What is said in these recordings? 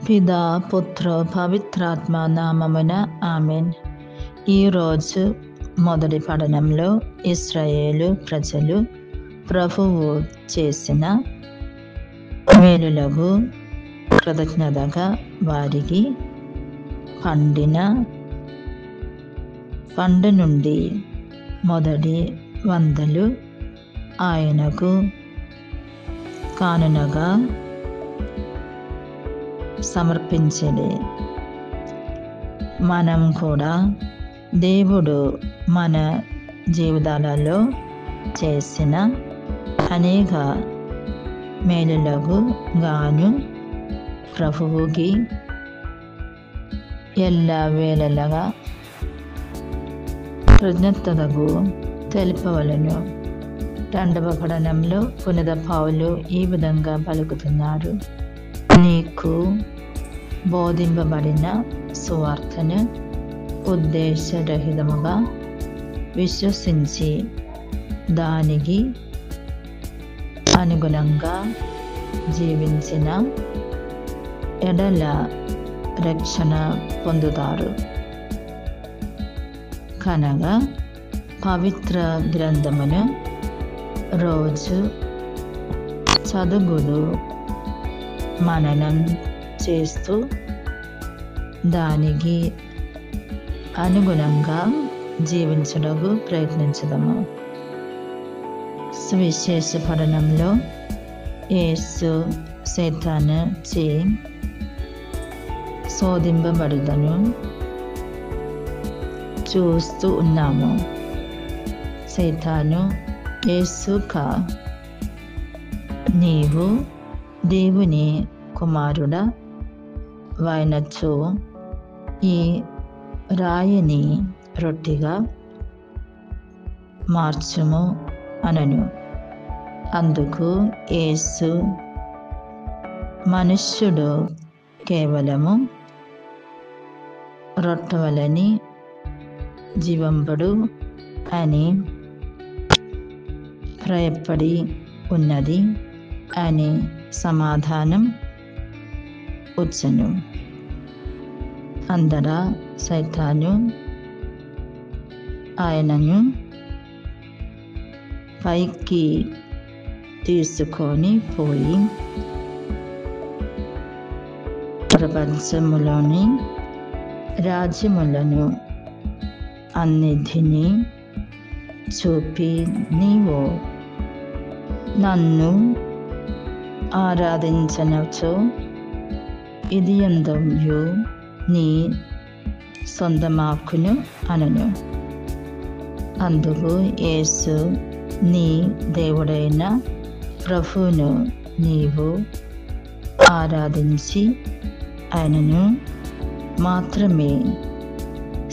పితా పుత్ర పవిత్రాత్మ నామమున ఆమెన్. ఈరోజు మొదటి పఠనంలో ఇశ్రాయేలు ప్రజలు ప్రభువు చేసిన మేలులకు కృతజ్ఞతగా వారికి పంట నుండి మొదటి వందలు ఆయనకు కానునగా సమర్పించింది. మనం కూడా దేవుడు మన జీవితాలలో చేసిన అనేక మేలులకు గాను ప్రభువుకి ఎల్ల వేళలగా కృతజ్ఞతకు తెలుపవలెను. రెండవ పఠనంలో పునీత పౌలు ఈ విధంగా పలుకుతున్నారు: నీకు బోధింపబడిన సువార్తను ఉద్దేశరహితముగా విశ్వసించి దానికి అనుగుణంగా జీవించిన ఎడల రక్షణ పొందుతారు. కనుక పవిత్ర గ్రంథమును రోజు చదువులు మననం చేస్తూ దానికి అనుగుణంగా జీవించడానికి ప్రయత్నించదము. సువిశేష పఠనంలో యేసు సైతాను చే శోధింపబడుటను చూస్తూ ఉన్నాము. సైతాను యేసుకా, నీవు దేవుని కుమారుడా వైనచో ఈ రాయిని రొట్టెగా మార్చుము అనను. అందుకు యేసు, మనుష్యుడు కేవలము రొట్టెవలని జీవంబడు అని ప్రయపడి ఉన్నది అని సమాధానం వచ్చెను. అందరా సైతాను ఆయనను పైకి తీసుకొని పోయి ప్రపంచములోని రాజ్యములను అన్నిటినీ చూపి, నీవు నన్ను ఆరాధించనచో ఇది ఎందయు నీ సొంతమాకును అనను. అందుకు యేసు, నీ దేవుడైన ప్రభువును నీవు ఆరాధించి ఆయనను మాత్రమే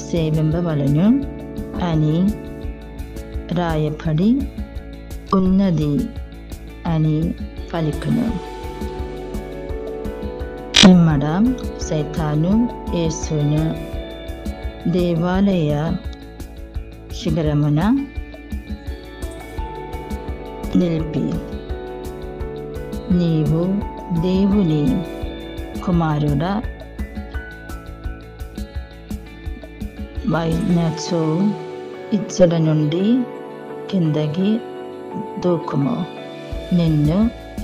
సేవింపవలెను అని రాయబడి ఉన్నది అని పలికెను. పిమ్మట సైతాను యేసును దేవాలయ శిఖరమున నిలిపి, నీవు దేవుని కుమారుడా వైనచో ఇచ్చట నుండి కిందకి దూకుము. నిన్ను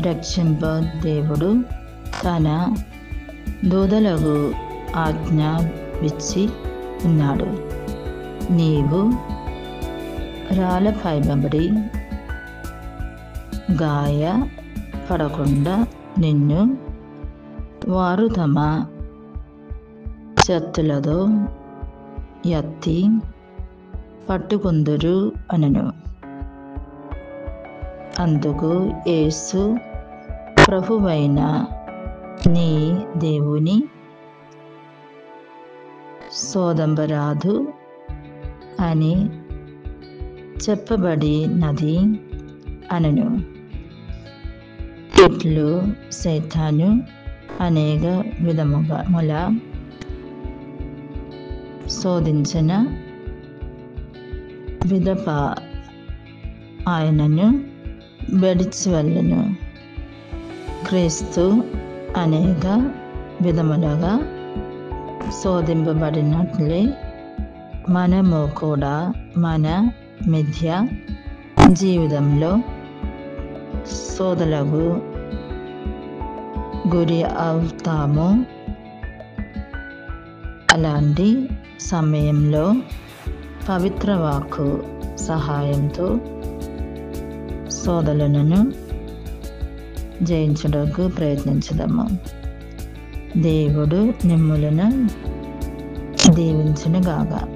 రక్షింప దేవుడు తన దూతలకు ఆజ్ఞాపించి ఉన్నాడు. నీవు రాళ్ళపైబడి గాయ పడకుండా నిన్ను వారు తమ చేతులతో ఎత్తి పట్టుకుందురు అనను. అందుకు యేసు, ప్రభువైన నీ దేవుని శోధింపరాదు అని చెప్పబడినది అనను. ఇట్లు సైతాను అనేక విధముల శోధించిన విధప ఆయనను బెడిచి వెళ్ళను. క్రీస్తు అనేక విధములుగా శోధింపబడినట్లే మనము కూడా మన మిథ్య జీవితంలో శోధనలకు గురి అవుతాము. అలాంటి సమయంలో పవిత్ర వాక్కు సహాయంతో శోధనలను జయించుటకు ప్రయత్నించుదాము. దేవుడు మిమ్ములను దీవించునుగాక.